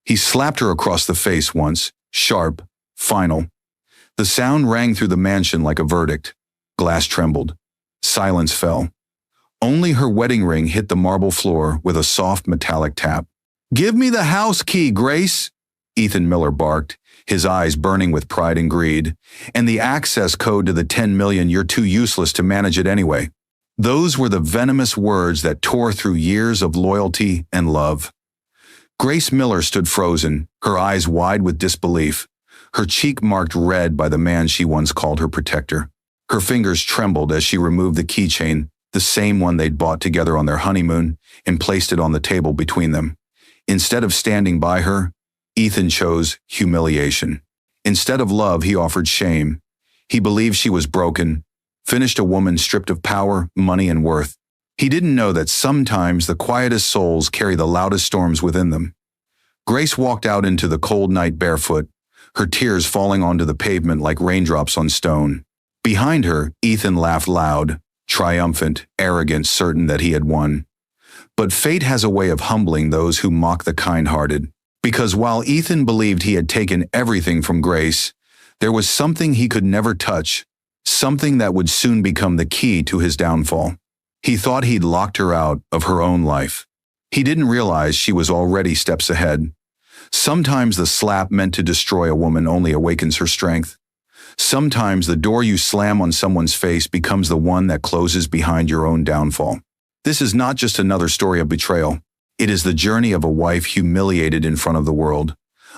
He slapped her across the face once, sharp, final. The sound rang through the mansion like a verdict. Glass trembled. Silence fell. Only her wedding ring hit the marble floor with a soft metallic tap. "Give me the house key, Grace," Ethan Miller barked, his eyes burning with pride and greed, "and the access code to the 10 million. You're too useless to manage it anyway." Those were the venomous words that tore through years of loyalty and love. Grace Miller stood frozen, her eyes wide with disbelief, her cheek marked red by the man she once called her protector. Her fingers trembled as she removed the keychain, the same one they'd bought together on their honeymoon, and placed it on the table between them. Instead of standing by her, Ethan chose humiliation. Instead of love, he offered shame. He believed she was broken, finished a woman stripped of power, money, and worth. He didn't know that sometimes the quietest souls carry the loudest storms within them. Grace walked out into the cold night barefoot, her tears falling onto the pavement like raindrops on stone. Behind her, Ethan laughed loud, triumphant, arrogant, certain that he had won. But fate has a way of humbling those who mock the kind-hearted. Because while Ethan believed he had taken everything from Grace, there was something he could never touch, something that would soon become the key to his downfall. He thought he'd locked her out of her own life. He didn't realize she was already steps ahead. Sometimes the slap meant to destroy a woman only awakens her strength. Sometimes the door you slam on someone's face becomes the one that closes behind your own downfall. This is not just another story of betrayal. It is the journey of a wife humiliated in front of the world,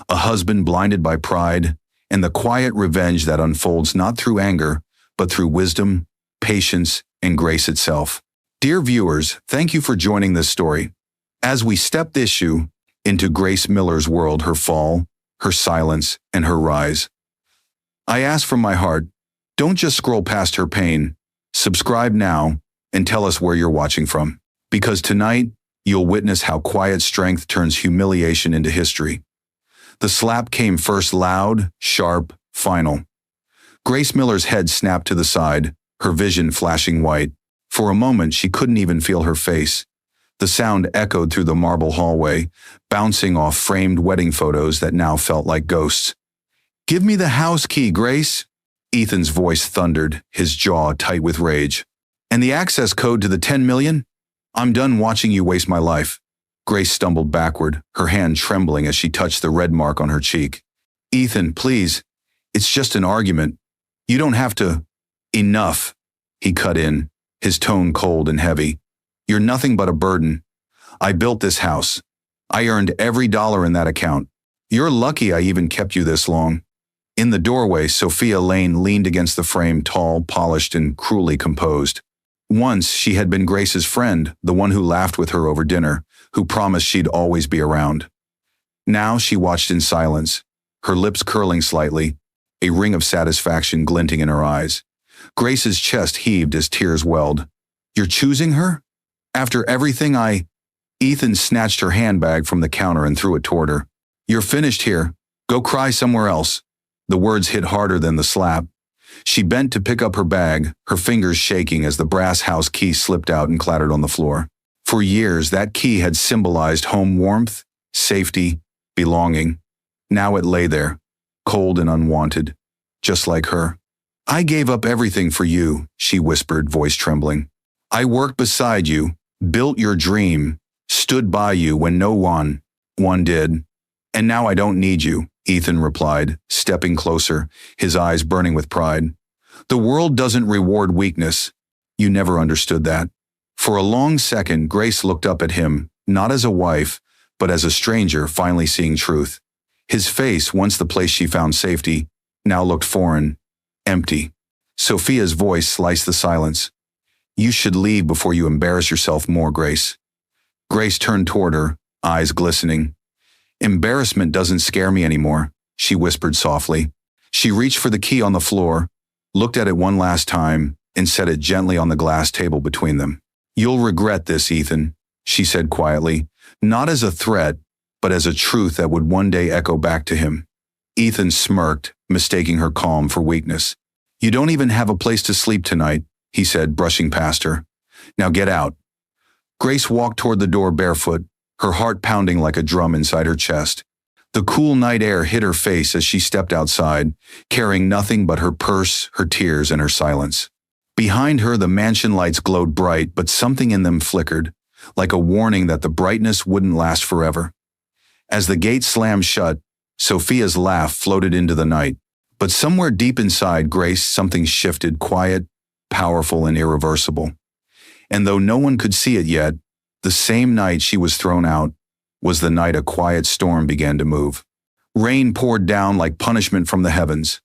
a husband blinded by pride, and the quiet revenge that unfolds not through anger, but through wisdom, patience, and grace itself. Dear viewers, thank you for joining this story. As we step this issue into Grace Miller's world, her fall, her silence, and her rise, I ask from my heart, don't just scroll past her pain. Subscribe now and tell us where you're watching from. Because tonight, you'll witness how quiet strength turns humiliation into history. The slap came first, loud, sharp, final. Grace Miller's head snapped to the side, her vision flashing white. For a moment, she couldn't even feel her face. The sound echoed through the marble hallway, bouncing off framed wedding photos that now felt like ghosts. "Give me the house key, Grace," Ethan's voice thundered, his jaw tight with rage. "And the access code to the 10 million? I'm done watching you waste my life." Grace stumbled backward, her hand trembling as she touched the red mark on her cheek. "Ethan, please. It's just an argument. You don't have to." "Enough," he cut in, his tone cold and heavy. "You're nothing but a burden. I built this house. I earned every dollar in that account. You're lucky I even kept you this long." In the doorway, Sophia Lane leaned against the frame, tall, polished, and cruelly composed. Once she had been Grace's friend, the one who laughed with her over dinner, who promised she'd always be around. Now she watched in silence, her lips curling slightly, a ring of satisfaction glinting in her eyes. Grace's chest heaved as tears welled. "You're choosing her? After everything Ethan snatched her handbag from the counter and threw it toward her. "You're finished here. Go cry somewhere else." The words hit harder than the slap. She bent to pick up her bag, her fingers shaking as the brass house key slipped out and clattered on the floor. For years, that key had symbolized home warmth, safety, belonging. Now it lay there, cold and unwanted, just like her. "I gave up everything for you," she whispered, voice trembling. "I worked beside you, built your dream, stood by you when no one did. And now I don't need you," Ethan replied, stepping closer, his eyes burning with pride. "The world doesn't reward weakness. You never understood that." For a long second, Grace looked up at him, not as a wife, but as a stranger finally seeing truth. His face, once the place she found safety, now looked foreign, empty. Sophia's voice sliced the silence. "You should leave before you embarrass yourself more, Grace." Grace turned toward her, eyes glistening. "Embarrassment doesn't scare me anymore," she whispered softly. She reached for the key on the floor, looked at it one last time, and set it gently on the glass table between them. "You'll regret this, Ethan," she said quietly, not as a threat, but as a truth that would one day echo back to him. Ethan smirked, mistaking her calm for weakness. "You don't even have a place to sleep tonight," he said, brushing past her. "Now get out." Grace walked toward the door barefoot, her heart pounding like a drum inside her chest. The cool night air hit her face as she stepped outside, carrying nothing but her purse, her tears, and her silence. Behind her, the mansion lights glowed bright, but something in them flickered, like a warning that the brightness wouldn't last forever. As the gate slammed shut, Sophia's laugh floated into the night. But somewhere deep inside Grace, something shifted, quiet, powerful, and irreversible. And though no one could see it yet, the same night she was thrown out was the night a quiet storm began to move. Rain poured down like punishment from the heavens.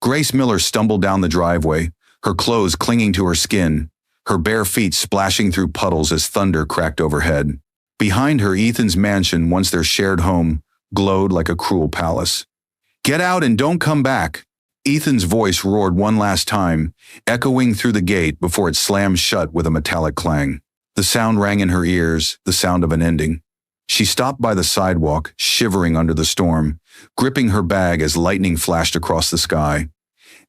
Grace Miller stumbled down the driveway, her clothes clinging to her skin, her bare feet splashing through puddles as thunder cracked overhead. Behind her, Ethan's mansion, once their shared home, glowed like a cruel palace. "Get out and don't come back!" Ethan's voice roared one last time, echoing through the gate before it slammed shut with a metallic clang. The sound rang in her ears, the sound of an ending. She stopped by the sidewalk, shivering under the storm, gripping her bag as lightning flashed across the sky.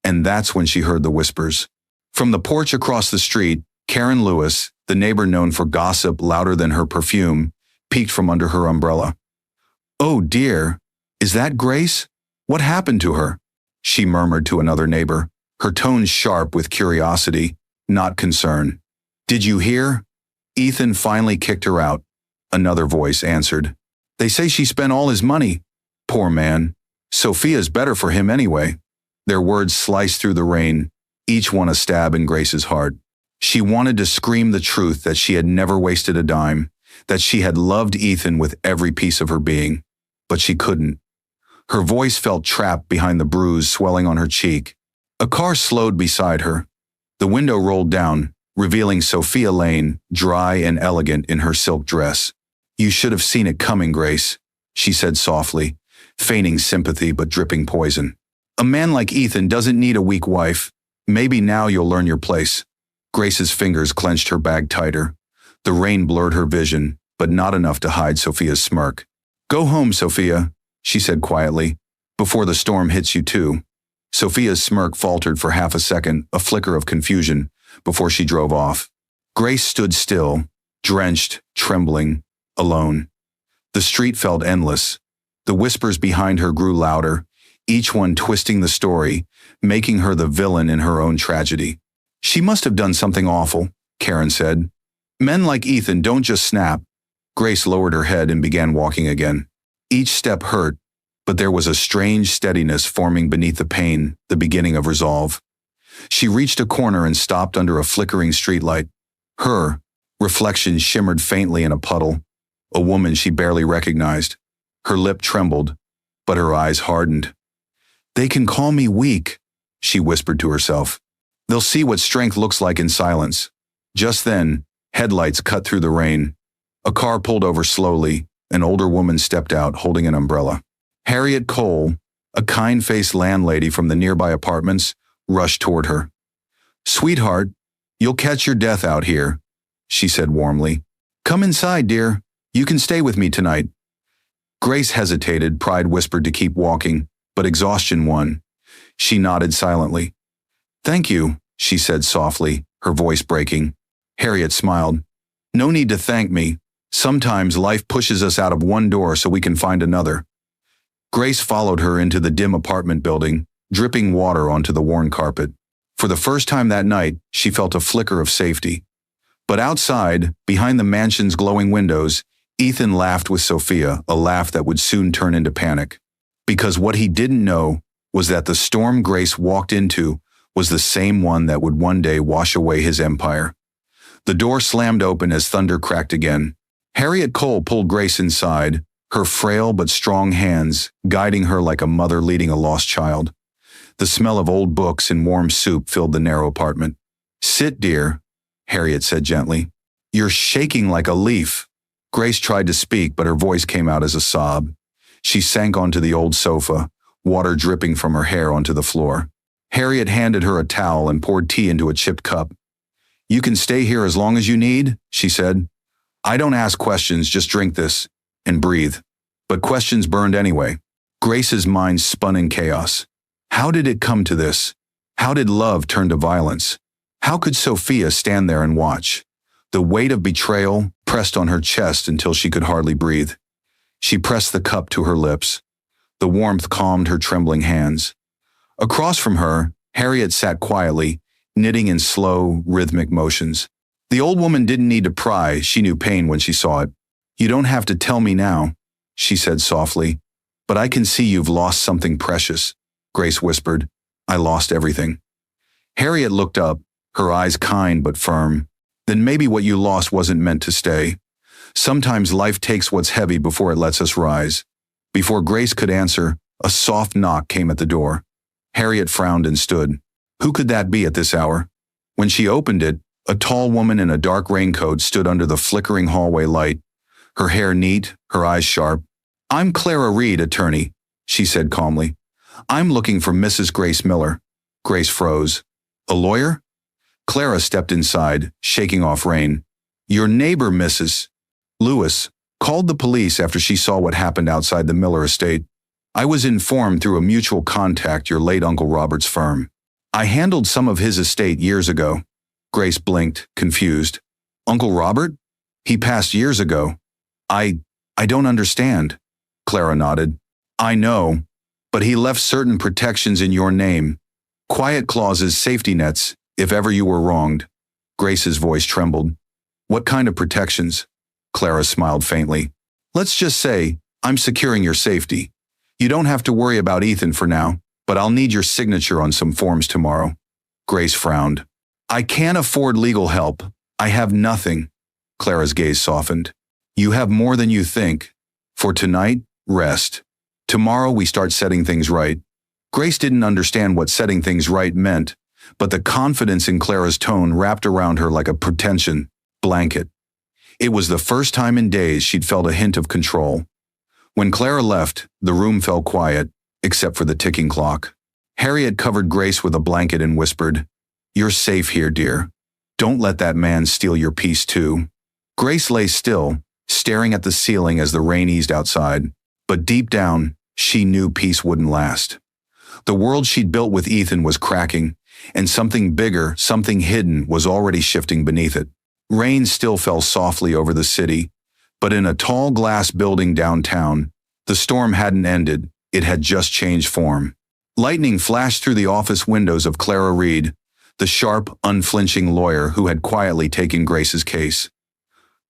And that's when she heard the whispers. From the porch across the street, Karen Lewis, the neighbor known for gossip louder than her perfume, peeked from under her umbrella. "Oh dear, is that Grace? What happened to her?" she murmured to another neighbor, her tone sharp with curiosity, not concern. "Did you hear? Ethan finally kicked her out," another voice answered. "They say she spent all his money. Poor man. Sophia's better for him anyway." Their words sliced through the rain, each one a stab in Grace's heart. She wanted to scream the truth that she had never wasted a dime, that she had loved Ethan with every piece of her being. But she couldn't. Her voice felt trapped behind the bruise swelling on her cheek. A car slowed beside her. The window rolled down, revealing Sophia Lane, dry and elegant in her silk dress. "You should have seen it coming, Grace," she said softly, feigning sympathy but dripping poison. "A man like Ethan doesn't need a weak wife. Maybe now you'll learn your place." Grace's fingers clenched her bag tighter. The rain blurred her vision, but not enough to hide Sophia's smirk. "Go home, Sophia," she said quietly, "before the storm hits you too." Sophia's smirk faltered for half a second, a flicker of confusion, before she drove off. Grace stood still, drenched, trembling, alone. The street felt endless. The whispers behind her grew louder, each one twisting the story, making her the villain in her own tragedy. "She must have done something awful," Karen said. "Men like Ethan don't just snap." Grace lowered her head and began walking again. Each step hurt, but there was a strange steadiness forming beneath the pain, the beginning of resolve. She reached a corner and stopped under a flickering streetlight. Her reflection shimmered faintly in a puddle, a woman she barely recognized. Her lip trembled, but her eyes hardened. "They can call me weak," she whispered to herself. "They'll see what strength looks like in silence." Just then, headlights cut through the rain. A car pulled over slowly. An older woman stepped out, holding an umbrella. Harriet Cole, a kind-faced landlady from the nearby apartments, rushed toward her. "Sweetheart, you'll catch your death out here," she said warmly. "Come inside, dear. You can stay with me tonight." Grace hesitated, pride whispered to keep walking, but exhaustion won. She nodded silently. "Thank you," she said softly, her voice breaking. Harriet smiled. "No need to thank me. Sometimes life pushes us out of one door so we can find another." Grace followed her into the dim apartment building, dripping water onto the worn carpet. For the first time that night, she felt a flicker of safety. But outside, behind the mansion's glowing windows, Ethan laughed with Sophia, a laugh that would soon turn into panic. Because what he didn't know was that the storm Grace walked into was the same one that would one day wash away his empire. The door slammed open as thunder cracked again. Harriet Cole pulled Grace inside, her frail but strong hands guiding her like a mother leading a lost child. The smell of old books and warm soup filled the narrow apartment. "Sit, dear," Harriet said gently. "You're shaking like a leaf." Grace tried to speak, but her voice came out as a sob. She sank onto the old sofa, water dripping from her hair onto the floor. Harriet handed her a towel and poured tea into a chipped cup. "You can stay here as long as you need," she said. "I don't ask questions, just drink this and breathe." But questions burned anyway. Grace's mind spun in chaos. How did it come to this? How did love turn to violence? How could Sophia stand there and watch? The weight of betrayal pressed on her chest until she could hardly breathe. She pressed the cup to her lips. The warmth calmed her trembling hands. Across from her, Harriet sat quietly, knitting in slow, rhythmic motions. The old woman didn't need to pry, she knew pain when she saw it. "You don't have to tell me now," she said softly. "But I can see you've lost something precious," Grace whispered. "I lost everything." Harriet looked up, her eyes kind but firm. "Then maybe what you lost wasn't meant to stay. Sometimes life takes what's heavy before it lets us rise." Before Grace could answer, a soft knock came at the door. Harriet frowned and stood. Who could that be at this hour? When she opened it, a tall woman in a dark raincoat stood under the flickering hallway light, her hair neat, her eyes sharp. "I'm Clara Reed, attorney," she said calmly. "I'm looking for Mrs. Grace Miller." Grace froze. "A lawyer?" Clara stepped inside, shaking off rain. "Your neighbor, Mrs. Lewis, called the police after she saw what happened outside the Miller estate. I was informed through a mutual contact, your late Uncle Robert's firm. I handled some of his estate years ago." Grace blinked, confused. "Uncle Robert? He passed years ago." I don't understand." Clara nodded. "I know, but he left certain protections in your name. Quiet clauses, safety nets, if ever you were wronged." Grace's voice trembled. "What kind of protections?" Clara smiled faintly. "Let's just say, I'm securing your safety. You don't have to worry about Ethan for now, but I'll need your signature on some forms tomorrow." Grace frowned. "I can't afford legal help. I have nothing." Clara's gaze softened. "You have more than you think. For tonight, rest. Tomorrow we start setting things right." Grace didn't understand what setting things right meant, but the confidence in Clara's tone wrapped around her like a protection blanket. It was the first time in days she'd felt a hint of control. When Clara left, the room fell quiet, except for the ticking clock. Harriet covered Grace with a blanket and whispered, "You're safe here, dear. Don't let that man steal your peace too." Grace lay still, staring at the ceiling as the rain eased outside. But deep down, she knew peace wouldn't last. The world she'd built with Ethan was cracking, and something bigger, something hidden, was already shifting beneath it. Rain still fell softly over the city, but in a tall glass building downtown, the storm hadn't ended, it had just changed form. Lightning flashed through the office windows of Clara Reed, the sharp, unflinching lawyer who had quietly taken Grace's case.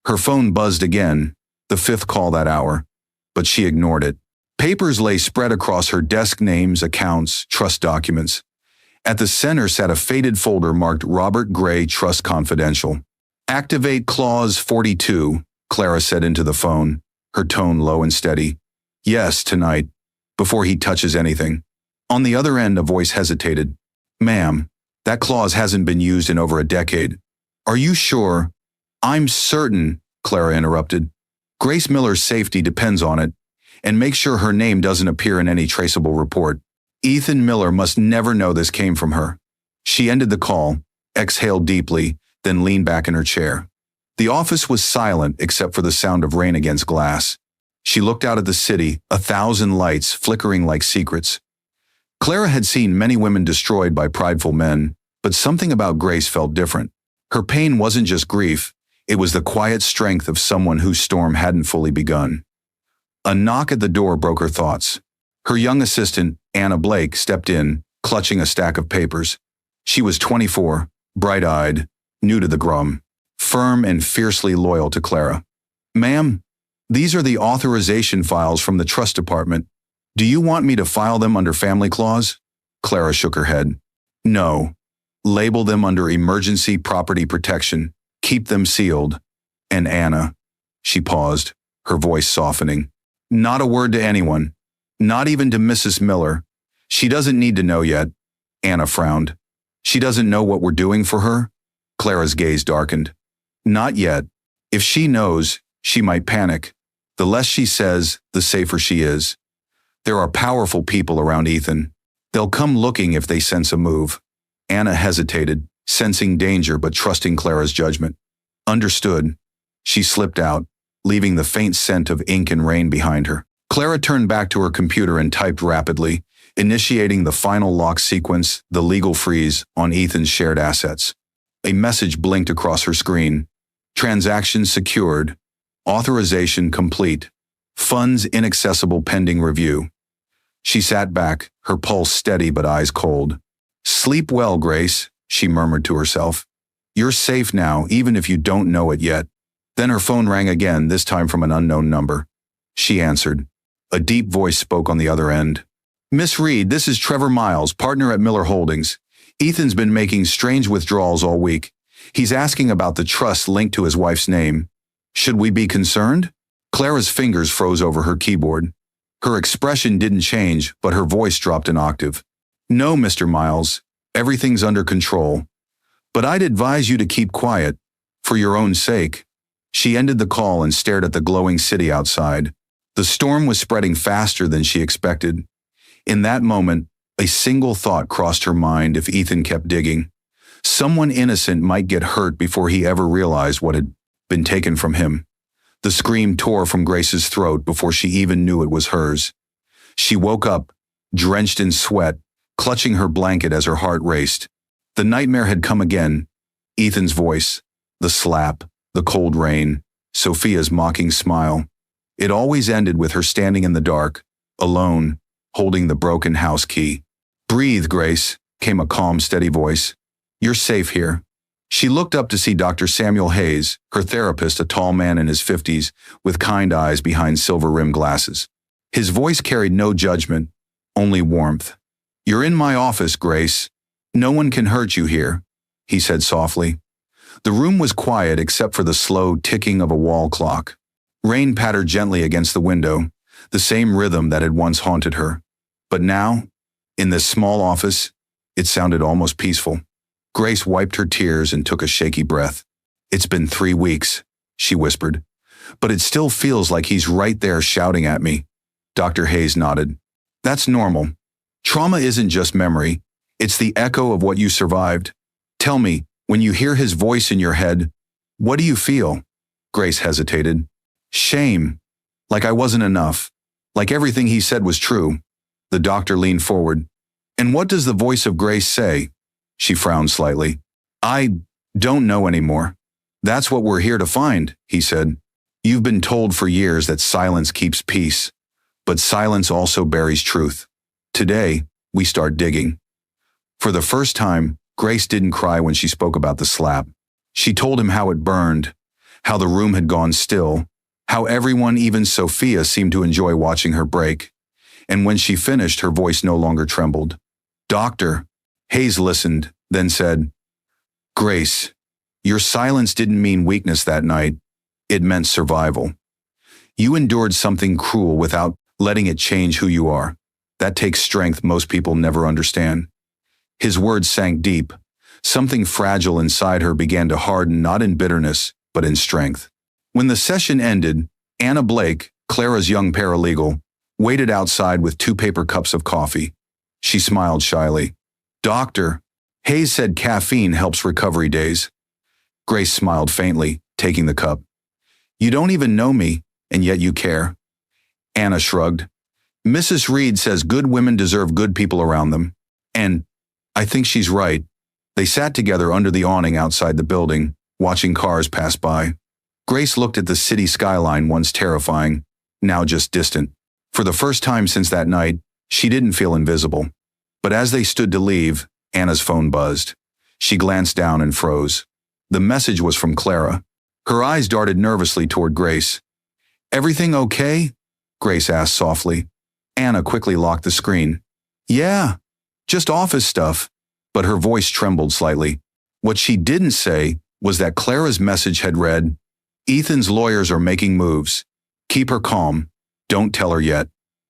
Her phone buzzed again, the fifth call that hour, but she ignored it. Papers lay spread across her desk, names, accounts, trust documents. At the center sat a faded folder marked Robert Gray Trust Confidential. "Activate Clause 42, Clara said into the phone, her tone low and steady. "Yes, tonight, before he touches anything." On the other end, a voice hesitated. "Ma'am, that clause hasn't been used in over a decade." "Are you sure?" "I'm certain," Clara interrupted. "Grace Miller's safety depends on it, and make sure her name doesn't appear in any traceable report. Ethan Miller must never know this came from her." She ended the call, exhaled deeply, then leaned back in her chair. The office was silent except for the sound of rain against glass. She looked out at the city, 1,000 lights flickering like secrets. Clara had seen many women destroyed by prideful men, but something about Grace felt different. Her pain wasn't just grief, it was the quiet strength of someone whose storm hadn't fully begun. A knock at the door broke her thoughts. Her young assistant, Anna Blake, stepped in, clutching a stack of papers. She was 24, bright-eyed, new to the grum, firm and fiercely loyal to Clara. "Ma'am, these are the authorization files from the trust department. Do you want me to file them under family clause?" Clara shook her head. "No. Label them under emergency property protection. Keep them sealed. And Anna," she paused, her voice softening, "not a word to anyone, not even to Mrs. Miller. She doesn't need to know yet." Anna frowned. "She doesn't know what we're doing for her?" Clara's gaze darkened. "Not yet. If she knows, she might panic. The less she says, the safer she is. There are powerful people around Ethan. They'll come looking if they sense a move." Anna hesitated, sensing danger but trusting Clara's judgment. "Understood." She slipped out, leaving the faint scent of ink and rain behind her. Clara turned back to her computer and typed rapidly, initiating the final lock sequence, the legal freeze, on Ethan's shared assets. A message blinked across her screen. "Transaction secured. Authorization complete. Funds inaccessible pending review." She sat back, her pulse steady but eyes cold. "Sleep well, Grace," she murmured to herself. "You're safe now, even if you don't know it yet." Then her phone rang again, this time from an unknown number. She answered. A deep voice spoke on the other end. "Miss Reed, this is Trevor Miles, partner at Miller Holdings. Ethan's been making strange withdrawals all week. He's asking about the trust linked to his wife's name. Should we be concerned?" Clara's fingers froze over her keyboard. Her expression didn't change, but her voice dropped an octave. "No, Mr. Miles, everything's under control. But I'd advise you to keep quiet, for your own sake." She ended the call and stared at the glowing city outside. The storm was spreading faster than she expected. In that moment, a single thought crossed her mind: if Ethan kept digging, someone innocent might get hurt before he ever realized what had been taken from him. The scream tore from Grace's throat before she even knew it was hers. She woke up, drenched in sweat, clutching her blanket as her heart raced. The nightmare had come again. Ethan's voice, the slap, the cold rain, Sophia's mocking smile. It always ended with her standing in the dark, alone, holding the broken house key. "Breathe, Grace," came a calm, steady voice. "You're safe here." She looked up to see Dr. Samuel Hayes, her therapist, a tall man in his 50s, with kind eyes behind silver-rimmed glasses. His voice carried no judgment, only warmth. "You're in my office, Grace. No one can hurt you here," he said softly. The room was quiet except for the slow ticking of a wall clock. Rain pattered gently against the window, the same rhythm that had once haunted her. But now, in this small office, it sounded almost peaceful. Grace wiped her tears and took a shaky breath. "It's been 3 weeks," she whispered. "But it still feels like he's right there shouting at me." Dr. Hayes nodded. "That's normal. Trauma isn't just memory. It's the echo of what you survived. Tell me, when you hear his voice in your head, what do you feel?" Grace hesitated. "Shame. Like I wasn't enough. Like everything he said was true." The doctor leaned forward. "And what does the voice of Grace say?" She frowned slightly. "I don't know anymore." "That's what we're here to find," he said. "You've been told for years that silence keeps peace, but silence also buries truth. Today, we start digging." For the first time, Grace didn't cry when she spoke about the slap. She told him how it burned, how the room had gone still, how everyone, even Sophia, seemed to enjoy watching her break. And when she finished, her voice no longer trembled. "Doctor," Hayes listened, then said, "Grace, your silence didn't mean weakness that night. It meant survival. You endured something cruel without letting it change who you are. That takes strength most people never understand." His words sank deep. Something fragile inside her began to harden, not in bitterness, but in strength. When the session ended, Anna Blake, Clara's young paralegal, waited outside with 2 paper cups of coffee. She smiled shyly. "Doctor, Hayes said caffeine helps recovery days." Grace smiled faintly, taking the cup. "You don't even know me, and yet you care." Anna shrugged. "Mrs. Reed says good women deserve good people around them. And I think she's right." They sat together under the awning outside the building, watching cars pass by. Grace looked at the city skyline, once terrifying, now just distant. For the first time since that night, she didn't feel invisible. But as they stood to leave, Anna's phone buzzed. She glanced down and froze. The message was from Clara. Her eyes darted nervously toward Grace. "Everything okay?" Grace asked softly. Anna quickly locked the screen. "Yeah, just office stuff." But her voice trembled slightly. What she didn't say was that Clara's message had read, "Ethan's lawyers are making moves. Keep her calm. Don't tell her yet."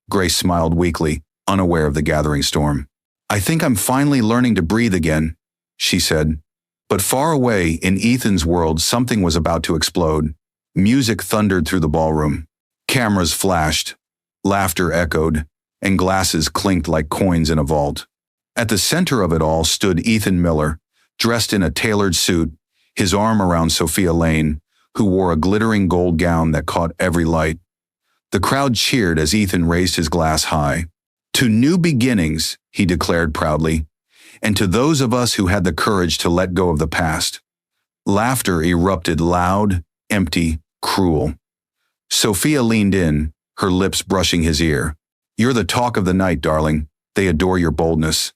Grace smiled weakly, unaware of the gathering storm. "I think I'm finally learning to breathe again," she said. But far away, in Ethan's world, something was about to explode. Music thundered through the ballroom. Cameras flashed. Laughter echoed, and glasses clinked like coins in a vault. At the center of it all stood Ethan Miller, dressed in a tailored suit, his arm around Sophia Lane, who wore a glittering gold gown that caught every light. The crowd cheered as Ethan raised his glass high. "To new beginnings," he declared proudly, "and to those of us who had the courage to let go of the past." Laughter erupted, loud, empty, cruel. Sophia leaned in, her lips brushing his ear. You're the talk of the night, darling. They adore your boldness.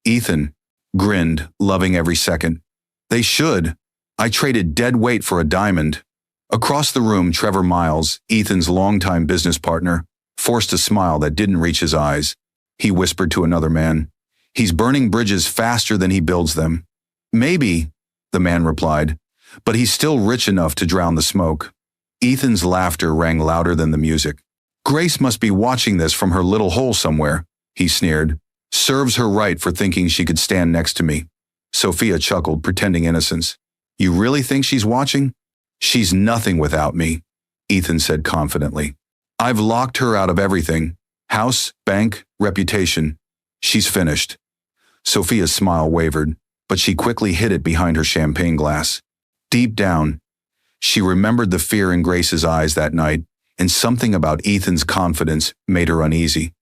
Ethan grinned, loving every second. They should. I traded dead weight for a diamond. Across the room, Trevor Miles, Ethan's longtime business partner, forced a smile that didn't reach his eyes. He whispered to another man, "He's burning bridges faster than he builds them." "Maybe," the man replied, "but he's still rich enough to drown the smoke." Ethan's laughter rang louder than the music. "Grace must be watching this from her little hole somewhere," he sneered. "Serves her right for thinking she could stand next to me." Sophia chuckled, pretending innocence. "You really think she's watching?" "She's nothing without me," Ethan said confidently. "I've locked her out of everything. House, bank, reputation. She's finished." Sophia's smile wavered, but she quickly hid it behind her champagne glass. Deep down, she remembered the fear in Grace's eyes that night, and something about Ethan's confidence made her uneasy.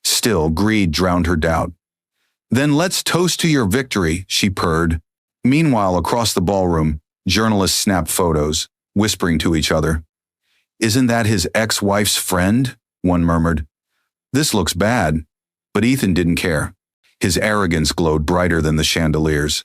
Still, greed drowned her doubt. "Then let's toast to your victory," she purred. Meanwhile, across the ballroom, journalists snapped photos, whispering to each other. "Isn't that his ex-wife's friend?" one murmured. "This looks bad." But Ethan didn't care. His arrogance glowed brighter than the chandeliers.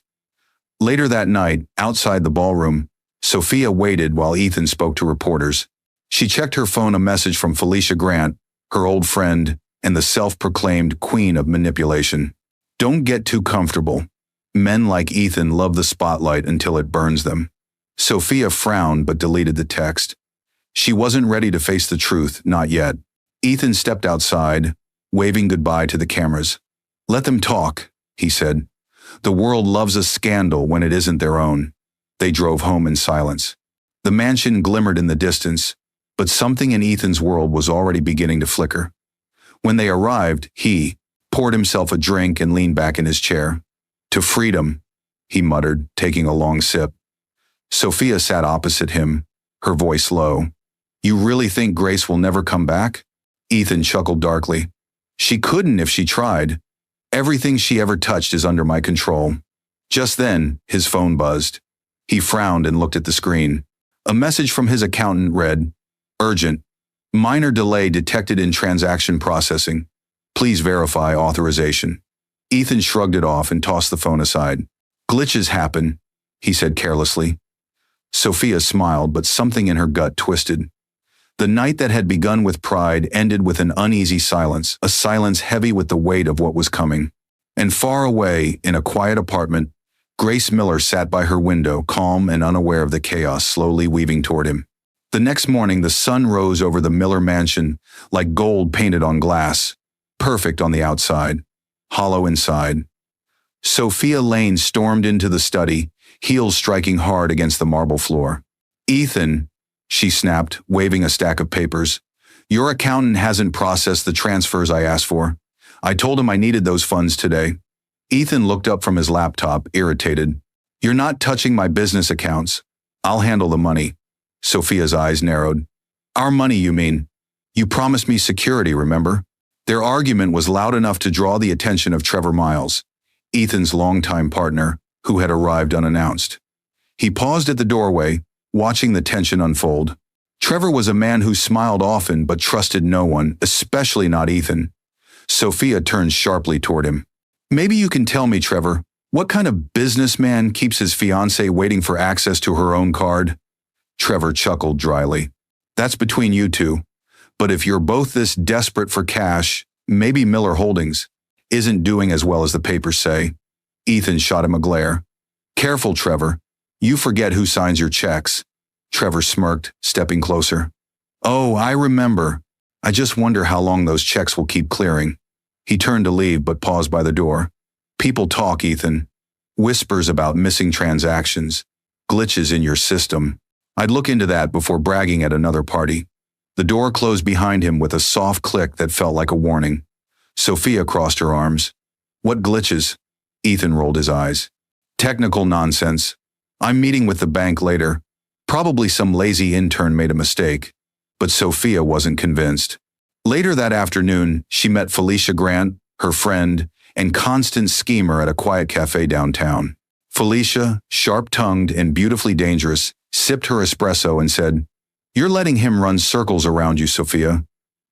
Later that night, outside the ballroom, Sophia waited while Ethan spoke to reporters. She checked her phone, a message from Felicia Grant, her old friend, and the self-proclaimed queen of manipulation. "Don't get too comfortable. Men like Ethan love the spotlight until it burns them." Sophia frowned but deleted the text. She wasn't ready to face the truth, not yet. Ethan stepped outside, waving goodbye to the cameras. "Let them talk," he said. "The world loves a scandal when it isn't their own." They drove home in silence. The mansion glimmered in the distance, but something in Ethan's world was already beginning to flicker. When they arrived, he poured himself a drink and leaned back in his chair. "To freedom," he muttered, taking a long sip. Sophia sat opposite him, her voice low. "You really think Grace will never come back?" Ethan chuckled darkly. "She couldn't if she tried. Everything she ever touched is under my control." Just then, his phone buzzed. He frowned and looked at the screen. A message from his accountant read, "Urgent. Minor delay detected in transaction processing. Please verify authorization." Ethan shrugged it off and tossed the phone aside. "Glitches happen," he said carelessly. Sophia smiled, but something in her gut twisted. The night that had begun with pride ended with an uneasy silence, a silence heavy with the weight of what was coming. And far away, in a quiet apartment, Grace Miller sat by her window, calm and unaware of the chaos slowly weaving toward him. The next morning, the sun rose over the Miller mansion like gold painted on glass, perfect on the outside, hollow inside. Sophia Lane stormed into the study, heels striking hard against the marble floor. "Ethan," she snapped, waving a stack of papers, "your accountant hasn't processed the transfers I asked for. I told him I needed those funds today." Ethan looked up from his laptop, irritated. "You're not touching my business accounts. I'll handle the money." Sophia's eyes narrowed. "Our money, you mean? You promised me security, remember?" Their argument was loud enough to draw the attention of Trevor Miles, Ethan's longtime partner, who had arrived unannounced. He paused at the doorway, watching the tension unfold. Trevor was a man who smiled often but trusted no one, especially not Ethan. Sophia turned sharply toward him. "Maybe you can tell me, Trevor, what kind of businessman keeps his fiancée waiting for access to her own card?" Trevor chuckled dryly. "That's between you two. But if you're both this desperate for cash, maybe Miller Holdings isn't doing as well as the papers say." Ethan shot him a glare. "Careful, Trevor. You forget who signs your checks." Trevor smirked, stepping closer. "Oh, I remember. I just wonder how long those checks will keep clearing." He turned to leave but paused by the door. "People talk, Ethan. Whispers about missing transactions, glitches in your system. I'd look into that before bragging at another party." The door closed behind him with a soft click that felt like a warning. Sophia crossed her arms. "What glitches?" Ethan rolled his eyes. "Technical nonsense. I'm meeting with the bank later. Probably some lazy intern made a mistake." But Sophia wasn't convinced. Later that afternoon, she met Felicia Grant, her friend, and constant schemer at a quiet cafe downtown. Felicia, sharp-tongued and beautifully dangerous, sipped her espresso and said, "You're letting him run circles around you, Sophia.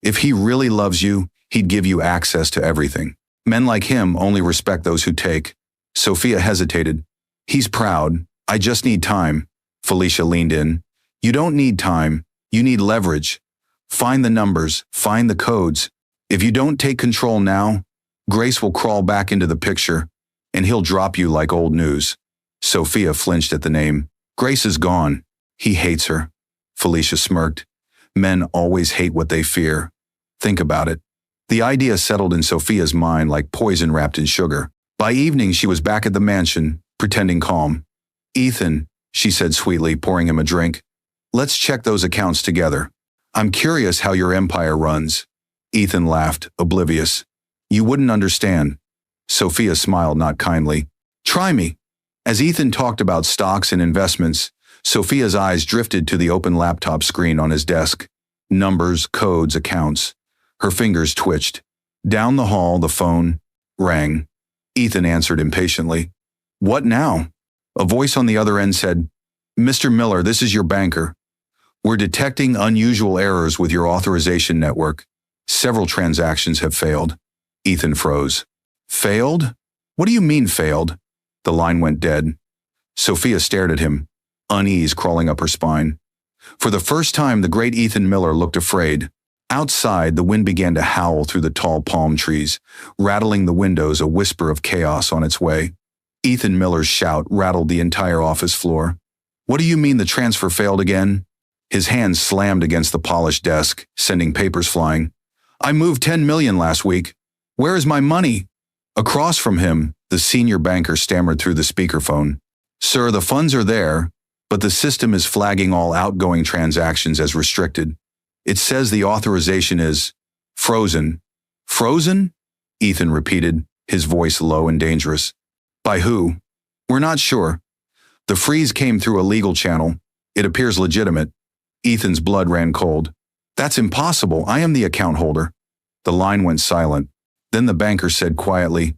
If he really loves you, He'd give you access to everything. Men like him only respect those who take. Sophia hesitated. He's proud. I just need time. Felicia leaned in. You don't need time. You need leverage. Find the numbers. Find the codes. If you don't take control now, Grace will crawl back into the picture, and he'll drop you like old news. Sophia flinched at the name. Grace is gone. He hates her. Felicia smirked. Men always hate what they fear. Think about it. The idea settled in Sophia's mind like poison wrapped in sugar. By evening, she was back at the mansion, pretending calm. Ethan, she said sweetly, pouring him a drink. Let's check those accounts together. I'm curious how your empire runs. Ethan laughed, oblivious. You wouldn't understand. Sophia smiled not kindly. Try me. As Ethan talked about stocks and investments, Sophia's eyes drifted to the open laptop screen on his desk. Numbers, codes, accounts. Her fingers twitched. Down the hall, the phone rang. Ethan answered impatiently. What now? A voice on the other end said, Mr. Miller, this is your banker. We're detecting unusual errors with your authorization network. Several transactions have failed. Ethan froze. Failed? What do you mean failed? The line went dead. Sophia stared at him, unease crawling up her spine. For the first time, the great Ethan Miller looked afraid. Outside, the wind began to howl through the tall palm trees, rattling the windows, a whisper of chaos on its way. Ethan Miller's shout rattled the entire office floor. What do you mean the transfer failed again? His hands slammed against the polished desk, sending papers flying. I moved $10 million last week. Where is my money? Across from him, the senior banker stammered through the speakerphone. Sir, the funds are there, but the system is flagging all outgoing transactions as restricted. It says the authorization is frozen. Frozen? Ethan repeated, his voice low and dangerous. By who? We're not sure. The freeze came through a legal channel. It appears legitimate. Ethan's blood ran cold. That's impossible. I am the account holder. The line went silent. Then the banker said quietly,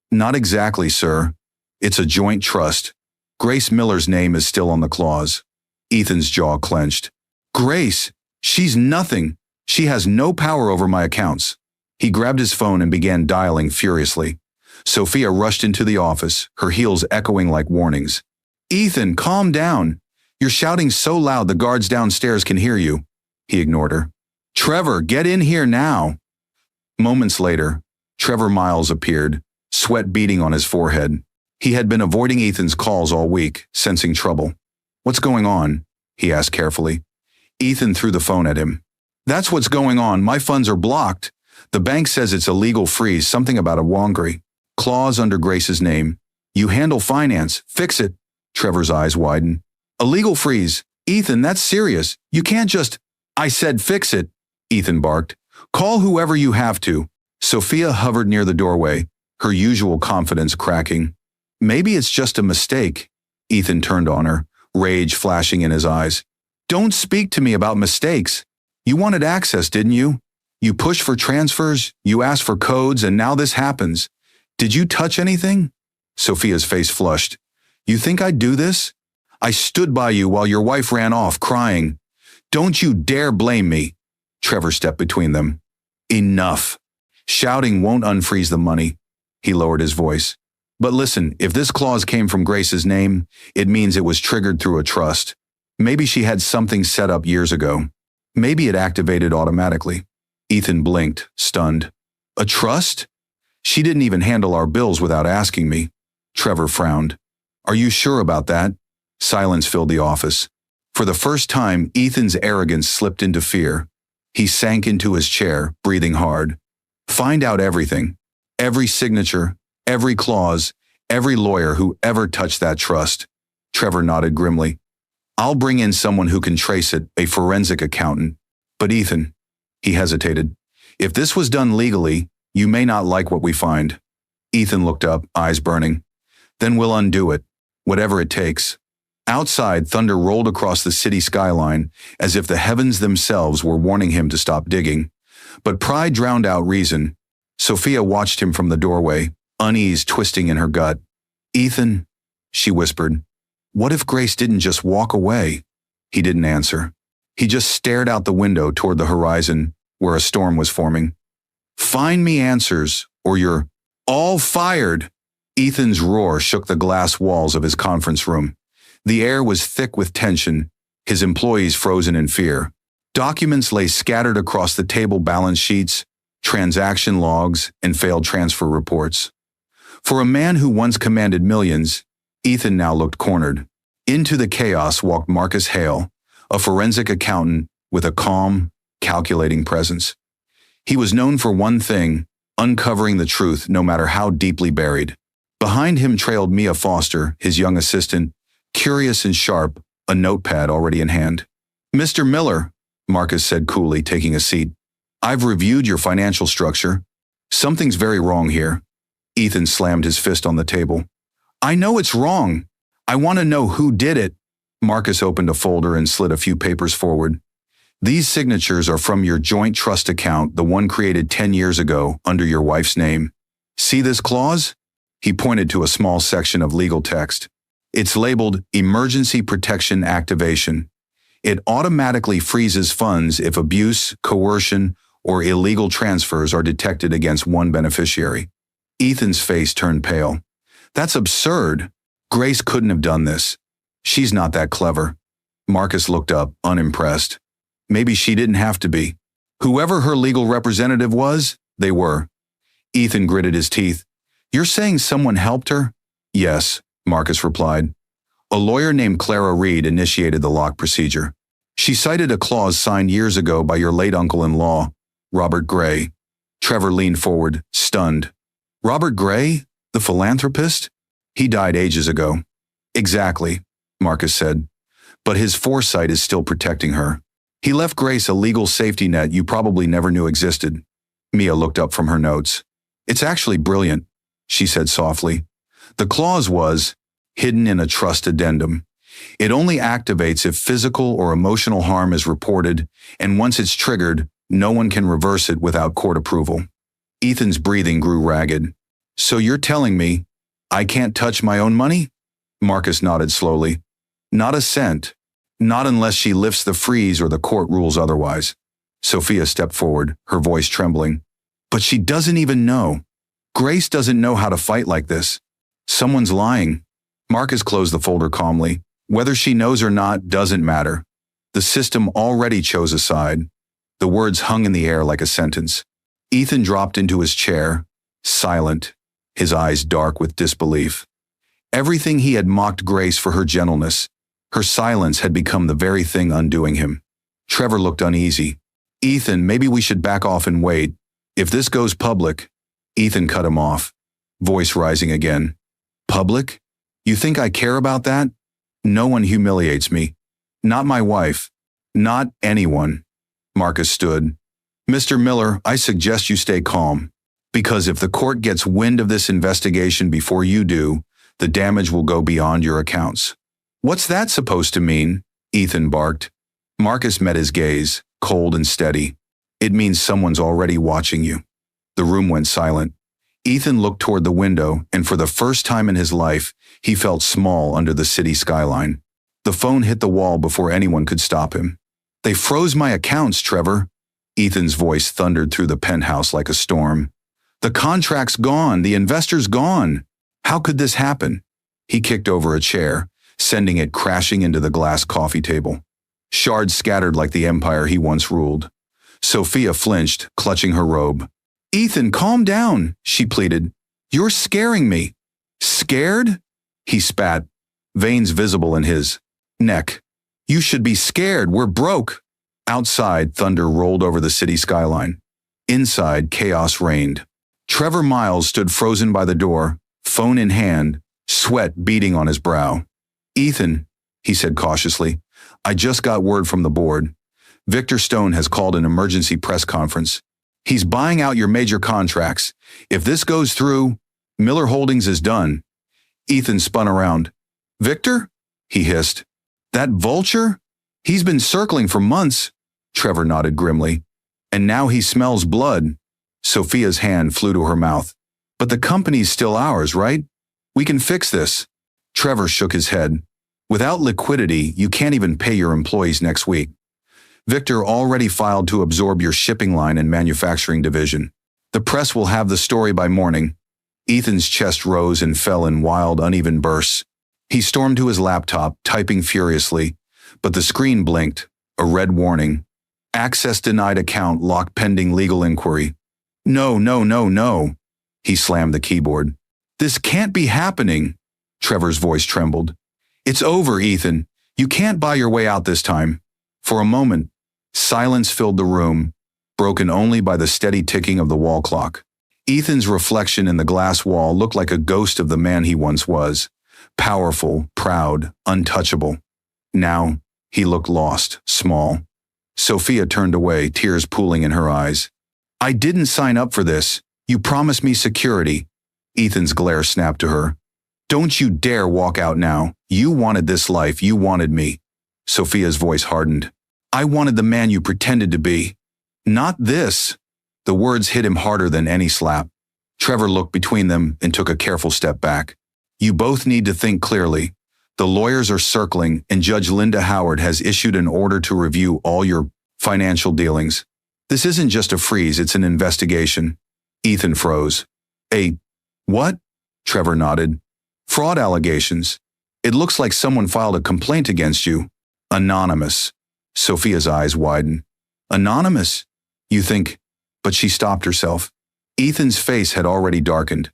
Not exactly, sir. It's a joint trust. Grace Miller's name is still on the clause. Ethan's jaw clenched. Grace! She's nothing. She has no power over my accounts. He grabbed his phone and began dialing furiously. Sophia rushed into the office, her heels echoing like warnings. Ethan, calm down. You're shouting so loud the guards downstairs can hear you. He ignored her. Trevor, get in here now. Moments later, Trevor Miles appeared, sweat beading on his forehead. He had been avoiding Ethan's calls all week, sensing trouble. What's going on? He asked carefully. Ethan threw the phone at him. That's what's going on. My funds are blocked. The bank says it's a legal freeze, something about a Wongri. Clause under Grace's name. You handle finance. Fix it. Trevor's eyes widened. A legal freeze. Ethan, that's serious. You can't just... I said fix it, Ethan barked. Call whoever you have to. Sophia hovered near the doorway, her usual confidence cracking. Maybe it's just a mistake. Ethan turned on her, rage flashing in his eyes. Don't speak to me about mistakes. You wanted access, didn't you? You pushed for transfers, you asked for codes, and now this happens. Did you touch anything? Sophia's face flushed. You think I'd do this? I stood by you while your wife ran off, crying. Don't you dare blame me. Trevor stepped between them. Enough. Shouting won't unfreeze the money. He lowered his voice. But listen, if this clause came from Grace's name, it means it was triggered through a trust. Maybe she had something set up years ago. Maybe it activated automatically. Ethan blinked, stunned. A trust? She didn't even handle our bills without asking me. Trevor frowned. Are you sure about that? Silence filled the office. For the first time, Ethan's arrogance slipped into fear. He sank into his chair, breathing hard. Find out everything. Every signature, every clause, every lawyer who ever touched that trust. Trevor nodded grimly. I'll bring in someone who can trace it, a forensic accountant. But Ethan, he hesitated. If this was done legally, you may not like what we find. Ethan looked up, eyes burning. Then we'll undo it, whatever it takes. Outside, thunder rolled across the city skyline as if the heavens themselves were warning him to stop digging. But pride drowned out reason. Sophia watched him from the doorway, unease twisting in her gut. Ethan, she whispered, what if Grace didn't just walk away? He didn't answer. He just stared out the window toward the horizon, where a storm was forming. Find me answers, or you're all fired. Ethan's roar shook the glass walls of his conference room. The air was thick with tension, his employees frozen in fear. Documents lay scattered across the table: balance sheets, transaction logs, and failed transfer reports. For a man who once commanded millions, Ethan now looked cornered. Into the chaos walked Marcus Hale, a forensic accountant with a calm, calculating presence. He was known for one thing: uncovering the truth no matter how deeply buried. Behind him trailed Mia Foster, his young assistant, curious and sharp, a notepad already in hand. "Mr. Miller," Marcus said coolly, taking a seat, "I've reviewed your financial structure. Something's very wrong here." Ethan slammed his fist on the table. "I know it's wrong. I want to know who did it." Marcus opened a folder and slid a few papers forward. "These signatures are from your joint trust account, the one created 10 years ago under your wife's name. See this clause?" He pointed to a small section of legal text. "It's labeled Emergency Protection Activation. It automatically freezes funds if abuse, coercion, or illegal transfers are detected against one beneficiary." Ethan's face turned pale. "That's absurd. Grace couldn't have done this. She's not that clever." Marcus looked up, unimpressed. "Maybe she didn't have to be. Whoever her legal representative was, they were." Ethan gritted his teeth. "You're saying someone helped her?" "Yes," Marcus replied. "A lawyer named Clara Reed initiated the lock procedure. She cited a clause signed years ago by your late uncle-in-law, Robert Gray." Trevor leaned forward, stunned. "Robert Gray? The philanthropist? He died ages ago." "Exactly," Marcus said. "But his foresight is still protecting her. He left Grace a legal safety net you probably never knew existed." Mia looked up from her notes. "It's actually brilliant," she said softly. "The clause was hidden in a trust addendum. It only activates if physical or emotional harm is reported, and once it's triggered, no one can reverse it without court approval." Ethan's breathing grew ragged. "So you're telling me I can't touch my own money?" Marcus nodded slowly. "Not a cent. Not unless she lifts the freeze or the court rules otherwise." Sophia stepped forward, her voice trembling. "But she doesn't even know. Grace doesn't know how to fight like this. Someone's lying." Marcus closed the folder calmly. "Whether she knows or not doesn't matter. The system already chose a side." The words hung in the air like a sentence. Ethan dropped into his chair, silent, his eyes dark with disbelief. Everything he had mocked Grace for her gentleness, her silence had become the very thing undoing him. Trevor looked uneasy. "Ethan, maybe we should back off and wait. If this goes public..." Ethan cut him off, voice rising again. "Public? You think I care about that? No one humiliates me. Not my wife. Not anyone." Marcus stood. "Mr. Miller, I suggest you stay calm. Because if the court gets wind of this investigation before you do, the damage will go beyond your accounts." "What's that supposed to mean?" Ethan barked. Marcus met his gaze, cold and steady. "It means someone's already watching you." The room went silent. Ethan looked toward the window, and for the first time in his life, he felt small under the city skyline. The phone hit the wall before anyone could stop him. "They froze my accounts, Trevor." Ethan's voice thundered through the penthouse like a storm. "The contract's gone. The investor's gone. How could this happen?" He kicked over a chair, sending it crashing into the glass coffee table. Shards scattered like the empire he once ruled. Sophia flinched, clutching her robe. "Ethan, calm down," she pleaded. "You're scaring me." "Scared?" He spat, veins visible in his neck. "You should be scared. We're broke." Outside, thunder rolled over the city skyline. Inside, chaos reigned. Trevor Miles stood frozen by the door, phone in hand, sweat beading on his brow. "Ethan," he said cautiously, "I just got word from the board. Victor Stone has called an emergency press conference. He's buying out your major contracts. If this goes through, Miller Holdings is done." Ethan spun around. "Victor?" he hissed. "That vulture? He's been circling for months." Trevor nodded grimly. "And now he smells blood." Sophia's hand flew to her mouth. "But the company's still ours, right? We can fix this." Trevor shook his head. "Without liquidity, you can't even pay your employees next week. Victor already filed to absorb your shipping line and manufacturing division. The press will have the story by morning. Ethan's chest rose and fell in wild, uneven bursts. He stormed to his laptop, typing furiously, but the screen blinked, a red warning. Access denied, account locked pending legal inquiry. No, no, no, no. He slammed the keyboard. This can't be happening. Trevor's voice trembled. It's over, Ethan. You can't buy your way out this time. For a moment, silence filled the room, broken only by the steady ticking of the wall clock. Ethan's reflection in the glass wall looked like a ghost of the man he once was. Powerful, proud, untouchable. Now, he looked lost, small. Sophia turned away, tears pooling in her eyes. I didn't sign up for this. You promised me security. Ethan's glare snapped to her. Don't you dare walk out now. You wanted this life. You wanted me. Sophia's voice hardened. I wanted the man you pretended to be. Not this. The words hit him harder than any slap. Trevor looked between them and took a careful step back. You both need to think clearly. The lawyers are circling, and Judge Linda Howard has issued an order to review all your financial dealings. This isn't just a freeze, it's an investigation. Ethan froze. What? Trevor nodded. Fraud allegations. It looks like someone filed a complaint against you. Anonymous. Sophia's eyes widened. Anonymous? You think? But she stopped herself. Ethan's face had already darkened.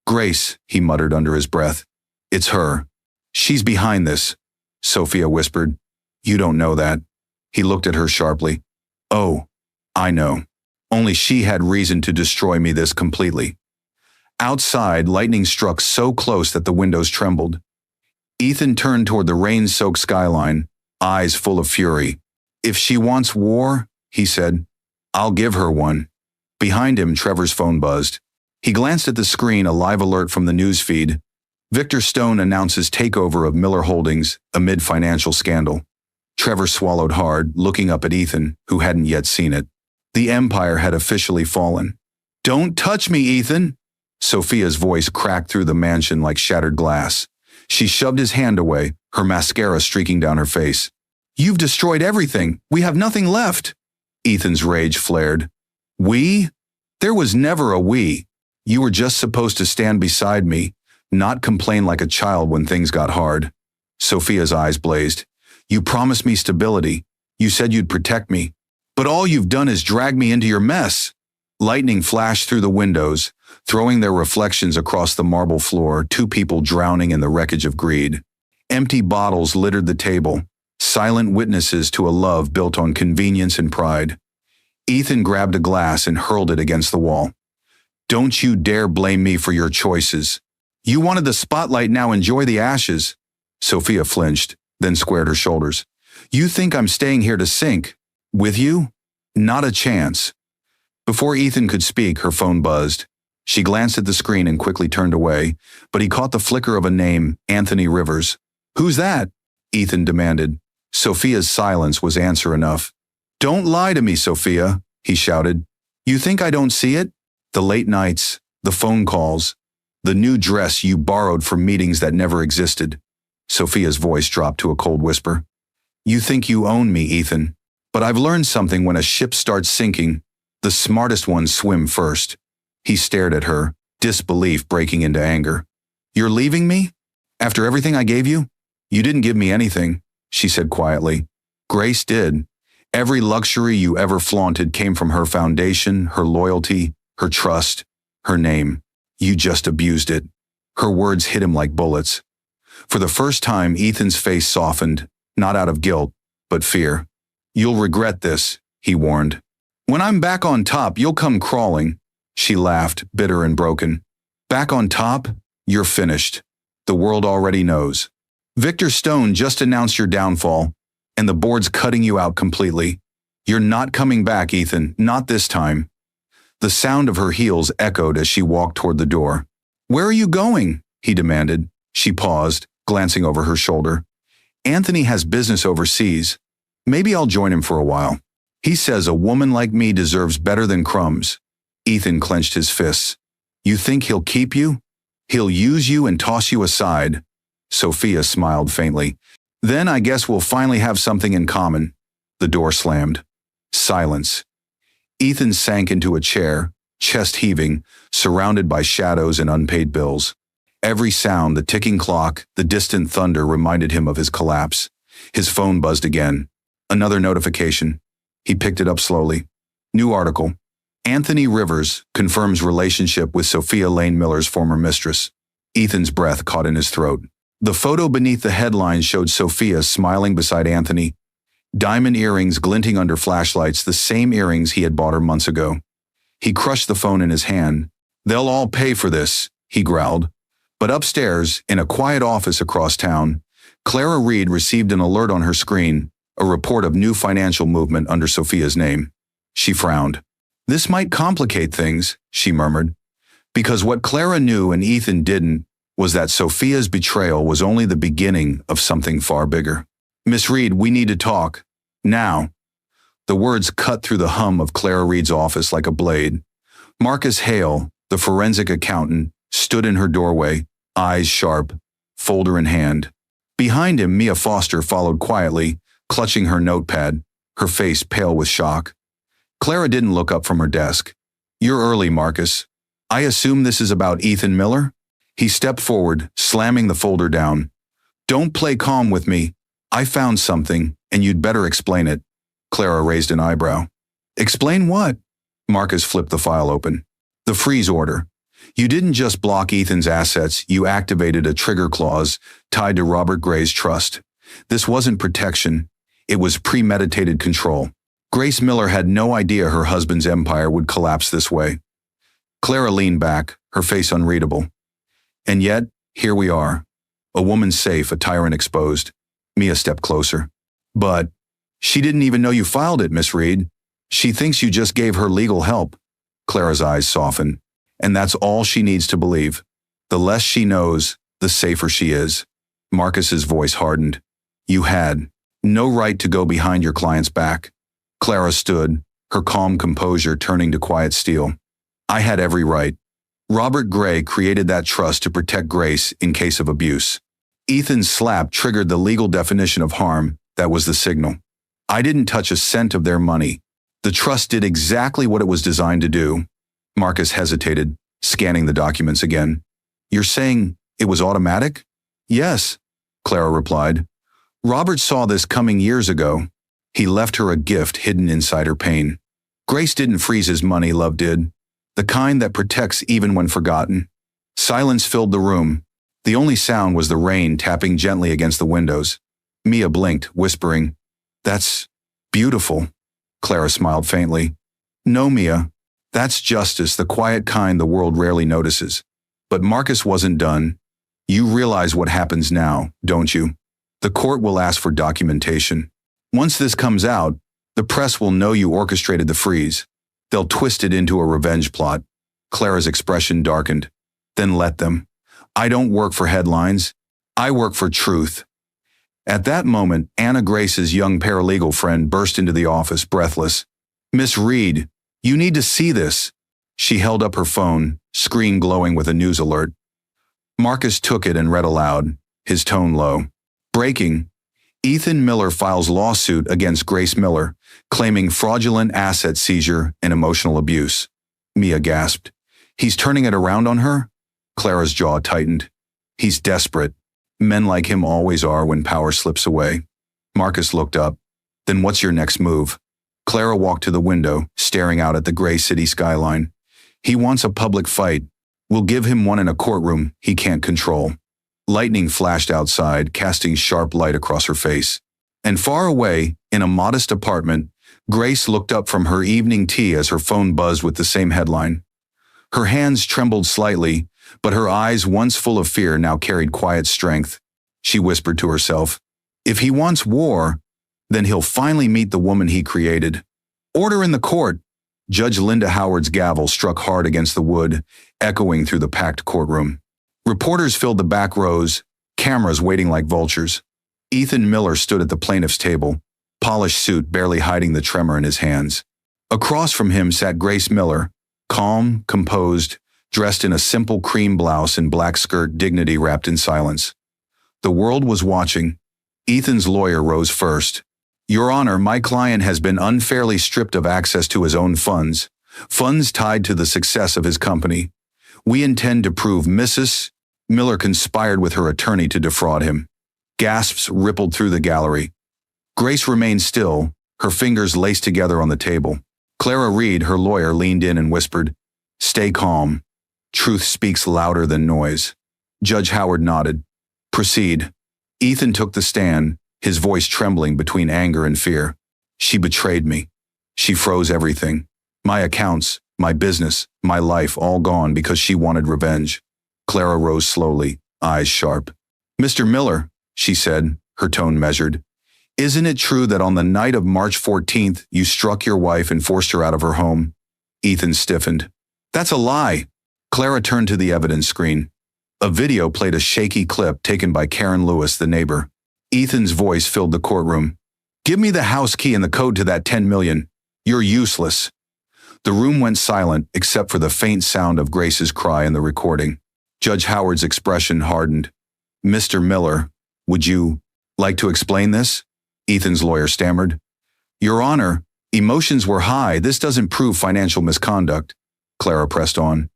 Grace, he muttered under his breath. It's her. She's behind this, Sophia whispered. You don't know that. He looked at her sharply. Oh, I know. Only she had reason to destroy me this completely. Outside, lightning struck so close that the windows trembled. Ethan turned toward the rain-soaked skyline, eyes full of fury. If she wants war, he said, I'll give her one. Behind him, Trevor's phone buzzed. He glanced at the screen, a live alert from the news feed. Victor Stone announces takeover of Miller Holdings amid financial scandal. Trevor swallowed hard, looking up at Ethan, who hadn't yet seen it. The empire had officially fallen. Don't touch me, Ethan! Sophia's voice cracked through the mansion like shattered glass. She shoved his hand away, her mascara streaking down her face. You've destroyed everything. We have nothing left. Ethan's rage flared. We? There was never a we. You were just supposed to stand beside me, not complain like a child when things got hard. Sophia's eyes blazed. You promised me stability. You said you'd protect me. But all you've done is drag me into your mess. Lightning flashed through the windows, throwing their reflections across the marble floor, two people drowning in the wreckage of greed. Empty bottles littered the table, silent witnesses to a love built on convenience and pride. Ethan grabbed a glass and hurled it against the wall. Don't you dare blame me for your choices. You wanted the spotlight, now enjoy the ashes. Sophia flinched, then squared her shoulders. You think I'm staying here to sink? With you? Not a chance. Before Ethan could speak, her phone buzzed. She glanced at the screen and quickly turned away, but he caught the flicker of a name, Anthony Rivers. Who's that? Ethan demanded. Sophia's silence was answer enough. Don't lie to me, Sophia, he shouted. You think I don't see it? The late nights, the phone calls, the new dress you borrowed for meetings that never existed. Sophia's voice dropped to a cold whisper. You think you own me, Ethan. But I've learned something: when a ship starts sinking, the smartest ones swim first. He stared at her, disbelief breaking into anger. You're leaving me? After everything I gave you? You didn't give me anything, she said quietly. Grace did. Every luxury you ever flaunted came from her foundation, her loyalty, her trust, her name. You just abused it. Her words hit him like bullets. For the first time, Ethan's face softened, not out of guilt, but fear. You'll regret this, he warned. When I'm back on top, you'll come crawling. She laughed, bitter and broken. Back on top? You're finished. The world already knows. Victor Stone just announced your downfall, and the board's cutting you out completely. You're not coming back, Ethan, not this time. The sound of her heels echoed as she walked toward the door. Where are you going? He demanded. She paused, glancing over her shoulder. Anthony has business overseas. Maybe I'll join him for a while. He says a woman like me deserves better than crumbs. Ethan clenched his fists. You think he'll keep you? He'll use you and toss you aside. Sophia smiled faintly. Then I guess we'll finally have something in common. The door slammed. Silence. Ethan sank into a chair, chest heaving, surrounded by shadows and unpaid bills. Every sound, the ticking clock, the distant thunder reminded him of his collapse. His phone buzzed again. Another notification. He picked it up slowly. New article. Anthony Rivers confirms relationship with Sophia Lane Miller's former mistress. Ethan's breath caught in his throat. The photo beneath the headline showed Sophia smiling beside Anthony. Diamond earrings glinting under flashlights, the same earrings he had bought her months ago. He crushed the phone in his hand. "They'll all pay for this," he growled. But upstairs, in a quiet office across town, Clara Reed received an alert on her screen, a report of new financial movement under Sophia's name. She frowned. "This might complicate things," she murmured, because what Clara knew and Ethan didn't was that Sophia's betrayal was only the beginning of something far bigger. "Miss Reed, we need to talk. Now." The words cut through the hum of Clara Reed's office like a blade. Marcus Hale, the forensic accountant, stood in her doorway, eyes sharp, folder in hand. Behind him, Mia Foster followed quietly, clutching her notepad, her face pale with shock. Clara didn't look up from her desk. "You're early, Marcus. I assume this is about Ethan Miller?" He stepped forward, slamming the folder down. "Don't play calm with me. I found something, and you'd better explain it." Clara raised an eyebrow. "Explain what?" Marcus flipped the file open. "The freeze order. You didn't just block Ethan's assets, you activated a trigger clause tied to Robert Gray's trust. This wasn't protection, it was premeditated control. Grace Miller had no idea her husband's empire would collapse this way." Clara leaned back, her face unreadable. "And yet, here we are. A woman safe, a tyrant exposed." Mia stepped closer. "But she didn't even know you filed it, Miss Reed. She thinks you just gave her legal help." Clara's eyes softened. "And that's all she needs to believe. The less she knows, the safer she is." Marcus's voice hardened. "You had no right to go behind your client's back." Clara stood, her calm composure turning to quiet steel. "I had every right. Robert Gray created that trust to protect Grace in case of abuse. Ethan's slap triggered the legal definition of harm, that was the signal. I didn't touch a cent of their money. The trust did exactly what it was designed to do." Marcus hesitated, scanning the documents again. "You're saying it was automatic?" "Yes," Clara replied. "Robert saw this coming years ago. He left her a gift hidden inside her pain. Grace didn't freeze his money, love did. The kind that protects even when forgotten." Silence filled the room. The only sound was the rain tapping gently against the windows. Mia blinked, whispering, "That's beautiful." Clara smiled faintly. "No, Mia. That's justice, the quiet kind the world rarely notices." But Marcus wasn't done. "You realize what happens now, don't you? The court will ask for documentation. Once this comes out, the press will know you orchestrated the freeze. They'll twist it into a revenge plot." Clara's expression darkened. "Then let them. I don't work for headlines. I work for truth." At that moment, Anna Grace's young paralegal friend burst into the office, breathless. "Miss Reed, you need to see this." She held up her phone, screen glowing with a news alert. Marcus took it and read aloud, his tone low. "Breaking. Ethan Miller files lawsuit against Grace Miller, claiming fraudulent asset seizure and emotional abuse." Mia gasped. "He's turning it around on her?" Clara's jaw tightened. "He's desperate. Men like him always are when power slips away." Marcus looked up. "Then what's your next move?" Clara walked to the window, staring out at the gray city skyline. "He wants a public fight. We'll give him one in a courtroom he can't control." Lightning flashed outside, casting sharp light across her face. And far away, in a modest apartment, Grace looked up from her evening tea as her phone buzzed with the same headline. Her hands trembled slightly, but her eyes, once full of fear, now carried quiet strength. She whispered to herself, "If he wants war, then he'll finally meet the woman he created." "Order in the court!" Judge Linda Howard's gavel struck hard against the wood, echoing through the packed courtroom. Reporters filled the back rows, cameras waiting like vultures. Ethan Miller stood at the plaintiff's table, polished suit barely hiding the tremor in his hands. Across from him sat Grace Miller, calm, composed, dressed in a simple cream blouse and black skirt, dignity wrapped in silence. The world was watching. Ethan's lawyer rose first. "Your Honor, my client has been unfairly stripped of access to his own funds, Funds tied to the success of his company. We intend to prove Mrs. Miller conspired with her attorney to defraud him. Gasps rippled through the gallery. Grace remained still, her fingers laced together on the table. Clara Reed, her lawyer, leaned in and whispered, "Stay calm. Truth speaks louder than noise." Judge Howard nodded. "Proceed." Ethan took the stand, his voice trembling between anger and fear. "She betrayed me. She froze everything. My accounts, my business, my life, all gone because she wanted revenge." Clara rose slowly, eyes sharp. "Mr. Miller," she said, her tone measured, "isn't it true that on the night of March 14th you struck your wife and forced her out of her home?" Ethan stiffened. "That's a lie." Clara turned to the evidence screen. A video played a shaky clip taken by Karen Lewis, the neighbor. Ethan's voice filled the courtroom. "Give me the house key and the code to that 10 million. You're useless." The room went silent except for the faint sound of Grace's cry in the recording. Judge Howard's expression hardened. "Mr. Miller, would you like to explain this?" Ethan's lawyer stammered. "Your Honor, emotions were high. This doesn't prove financial misconduct." Clara pressed on.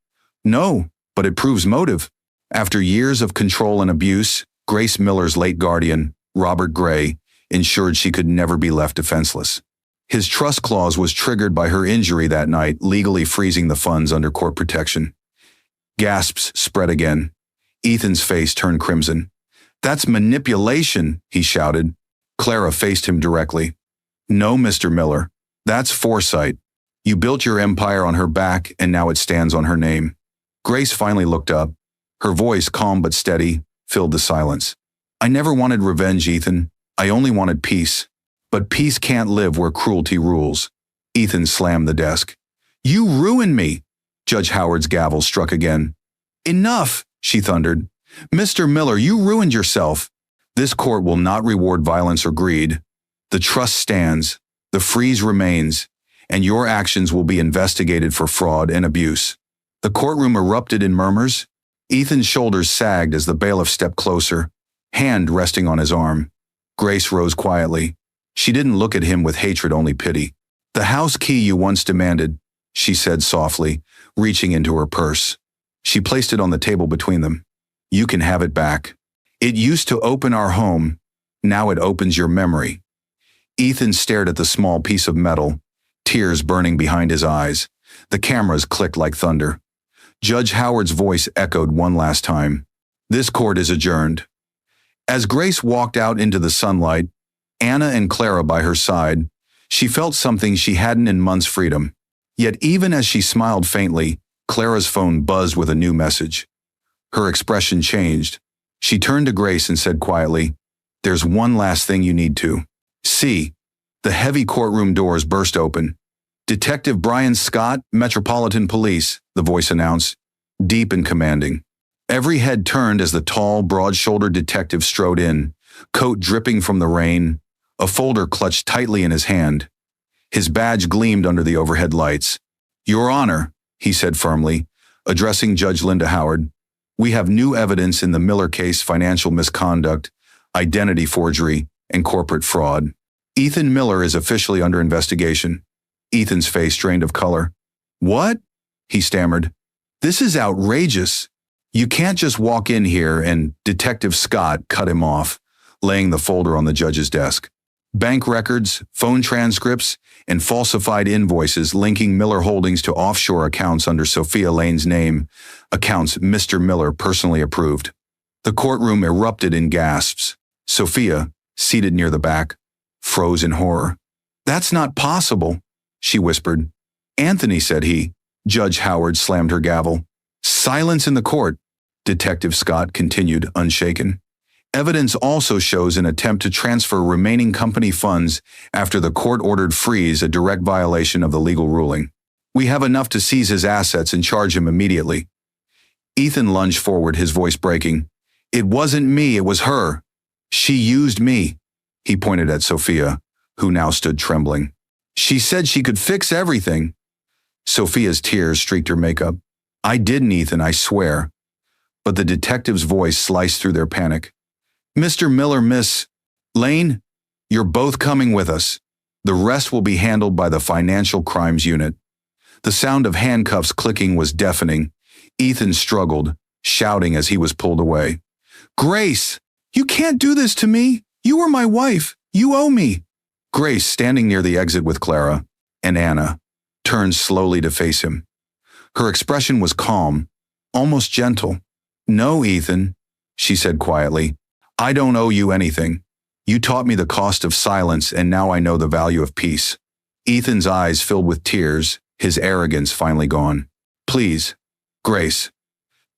"No, but it proves motive. After years of control and abuse, Grace Miller's late guardian, Robert Gray, ensured she could never be left defenseless. His trust clause was triggered by her injury that night, legally freezing the funds under court protection." Gasps spread again. Ethan's face turned crimson. "That's manipulation," he shouted. Clara faced him directly. "No, Mr. Miller. That's foresight. You built your empire on her back, and now it stands on her name." Grace finally looked up. Her voice, calm but steady, filled the silence. "I never wanted revenge, Ethan. I only wanted peace. But peace can't live where cruelty rules." Ethan slammed the desk. "You ruined me!" Judge Howard's gavel struck again. "Enough!" she thundered. "Mr. Miller, you ruined yourself. This court will not reward violence or greed. The trust stands, the freeze remains, and your actions will be investigated for fraud and abuse." The courtroom erupted in murmurs. Ethan's shoulders sagged as the bailiff stepped closer, hand resting on his arm. Grace rose quietly. She didn't look at him with hatred, only pity. "The house key you once demanded," she said softly, reaching into her purse. She placed it on the table between them. "You can have it back. It used to open our home. Now it opens your memory." Ethan stared at the small piece of metal, tears burning behind his eyes. The cameras clicked like thunder. Judge Howard's voice echoed one last time. "This court is adjourned." As Grace walked out into the sunlight, Anna and Clara by her side, she felt something she hadn't in months: freedom. Yet even as she smiled faintly, Clara's phone buzzed with a new message. Her expression changed. She turned to Grace and said quietly, "There's one last thing you need to see." The heavy courtroom doors burst open. "Detective Brian Scott, Metropolitan Police," the voice announced, deep and commanding. Every head turned as the tall, broad-shouldered detective strode in, coat dripping from the rain, a folder clutched tightly in his hand. His badge gleamed under the overhead lights. "Your Honor," he said firmly, addressing Judge Linda Howard, "we have new evidence in the Miller case: financial misconduct, identity forgery, and corporate fraud. Ethan Miller is officially under investigation." Ethan's face drained of color. "What?" he stammered. "This is outrageous. You can't just walk in here," and Detective Scott cut him off, laying the folder on the judge's desk. Bank records, phone transcripts, and falsified invoices linking Miller Holdings to offshore accounts under Sophia Lane's name, accounts Mr. Miller personally approved. The courtroom erupted in gasps. Sophia, seated near the back, froze in horror. "That's not possible," she whispered. "Anthony," said he. Judge Howard slammed her gavel. "Silence in the court," Detective Scott continued, unshaken. "Evidence also shows an attempt to transfer remaining company funds after the court-ordered freeze, a direct violation of the legal ruling. We have enough to seize his assets and charge him immediately." Ethan lunged forward, his voice breaking. "It wasn't me, it was her. She used me." He pointed at Sophia, who now stood trembling. "She said she could fix everything." Sophia's tears streaked her makeup. "I didn't, Ethan, I swear." But the detective's voice sliced through their panic. "Mr. Miller, Miss Lane, you're both coming with us. The rest will be handled by the Financial Crimes Unit." The sound of handcuffs clicking was deafening. Ethan struggled, shouting as he was pulled away. "Grace! You can't do this to me! You were my wife! You owe me!" Grace, standing near the exit with Clara and Anna, turned slowly to face him. Her expression was calm, almost gentle. "No, Ethan," she said quietly. "I don't owe you anything. You taught me the cost of silence, and now I know the value of peace." Ethan's eyes filled with tears, his arrogance finally gone. "Please, Grace."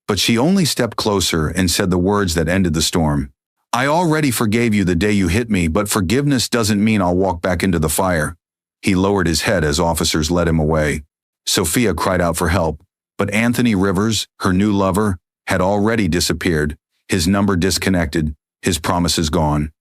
But she only stepped closer and said the words that ended the storm. "I already forgave you the day you hit me, but forgiveness doesn't mean I'll walk back into the fire." He lowered his head as officers led him away. Sophia cried out for help, but Anthony Rivers, her new lover, had already disappeared, his number disconnected, his promises gone.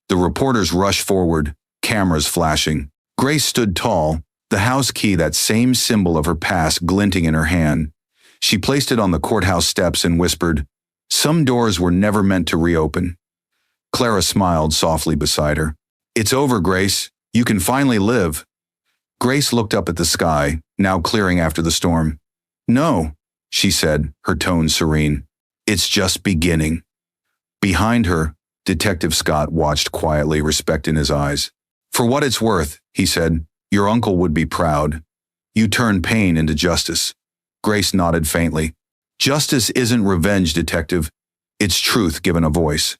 The reporters rushed forward, cameras flashing. Grace stood tall, the house key, that same symbol of her past, glinting in her hand. She placed it on the courthouse steps and whispered, "Some doors were never meant to reopen." Clara smiled softly beside her. "It's over, Grace. You can finally live." Grace looked up at the sky, now clearing after the storm. "No," she said, her tone serene. "It's just beginning." Behind her, Detective Scott watched quietly, respect in his eyes. "For what it's worth," he said, "your uncle would be proud. You turned pain into justice." Grace nodded faintly. "Justice isn't revenge, Detective. It's truth given a voice."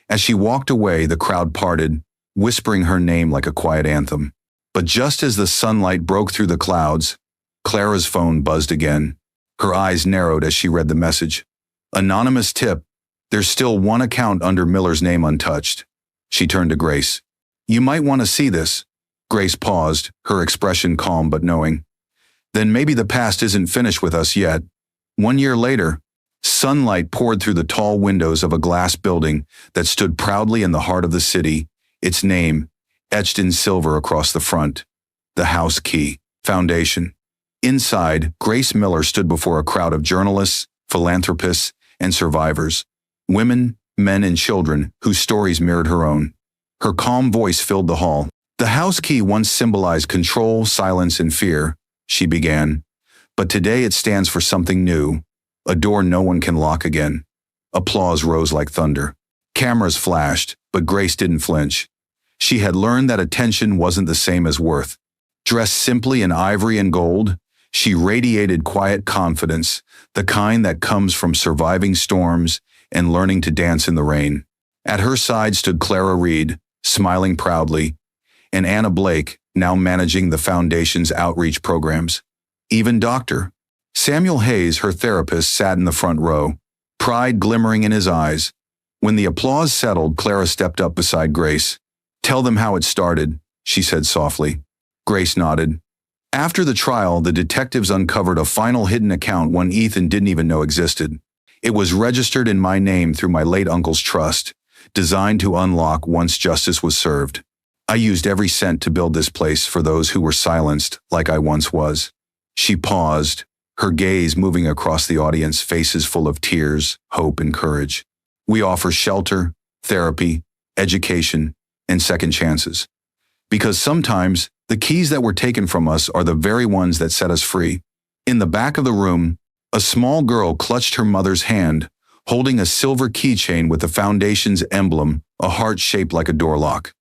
As she walked away, the crowd parted, whispering her name like a quiet anthem. But just as the sunlight broke through the clouds, Clara's phone buzzed again. Her eyes narrowed as she read the message. "Anonymous tip. There's still one account under Miller's name untouched." She turned to Grace. "You might want to see this." Grace paused, her expression calm but knowing. "Then maybe the past isn't finished with us yet." 1 year later, sunlight poured through the tall windows of a glass building that stood proudly in the heart of the city, its name etched in silver across the front. The House Key Foundation. Inside, Grace Miller stood before a crowd of journalists, philanthropists, and survivors. Women, men, and children whose stories mirrored her own. Her calm voice filled the hall. "The House Key once symbolized control, silence, and fear," she began. "But today it stands for something new, a door no one can lock again." Applause rose like thunder. Cameras flashed, but Grace didn't flinch. She had learned that attention wasn't the same as worth. Dressed simply in ivory and gold, she radiated quiet confidence, the kind that comes from surviving storms and learning to dance in the rain. At her side stood Clara Reed, smiling proudly, and Anna Blake, now managing the foundation's outreach programs. Even Dr. Samuel Hayes, her therapist, sat in the front row, pride glimmering in his eyes. When the applause settled, Clara stepped up beside Grace. "Tell them how it started," she said softly. Grace nodded. "After the trial, the detectives uncovered a final hidden account one Ethan didn't even know existed. It was registered in my name through my late uncle's trust, designed to unlock once justice was served. I used every cent to build this place for those who were silenced like I once was." She paused, her gaze moving across the audience, faces full of tears, hope, and courage. "We offer shelter, therapy, education, and second chances. Because sometimes the keys that were taken from us are the very ones that set us free." In the back of the room, a small girl clutched her mother's hand, holding a silver keychain with the foundation's emblem, a heart shaped like a door lock.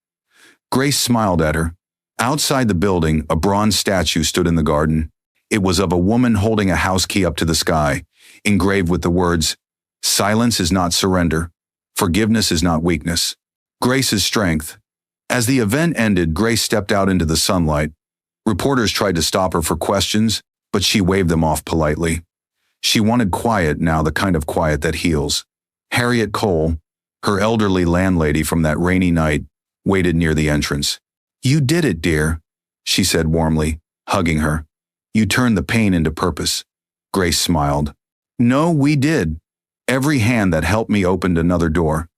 Grace smiled at her. Outside the building, a bronze statue stood in the garden. It was of a woman holding a house key up to the sky, engraved with the words, "Silence is not surrender. Forgiveness is not weakness. Grace's strength." As the event ended, Grace stepped out into the sunlight. Reporters tried to stop her for questions, but she waved them off politely. She wanted quiet now, the kind of quiet that heals. Harriet Cole, her elderly landlady from that rainy night, waited near the entrance. "You did it, dear," she said warmly, hugging her. "You turned the pain into purpose." Grace smiled. "No, we did. Every hand that helped me opened another door."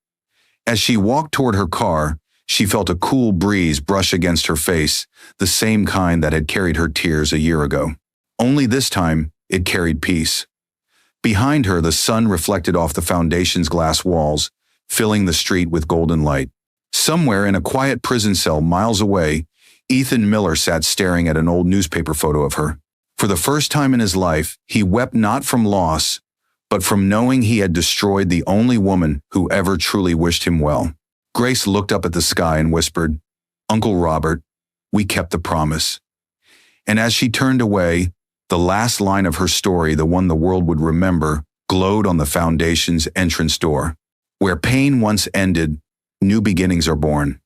As she walked toward her car, she felt a cool breeze brush against her face, the same kind that had carried her tears a year ago. Only this time, it carried peace. Behind her, the sun reflected off the foundation's glass walls, filling the street with golden light. Somewhere in a quiet prison cell miles away, Ethan Miller sat staring at an old newspaper photo of her. For the first time in his life, he wept not from loss, but from knowing he had destroyed the only woman who ever truly wished him well. Grace looked up at the sky and whispered, "Uncle Robert, we kept the promise." And as she turned away, the last line of her story, the one the world would remember, glowed on the foundation's entrance door. Where pain once ended, new beginnings are born.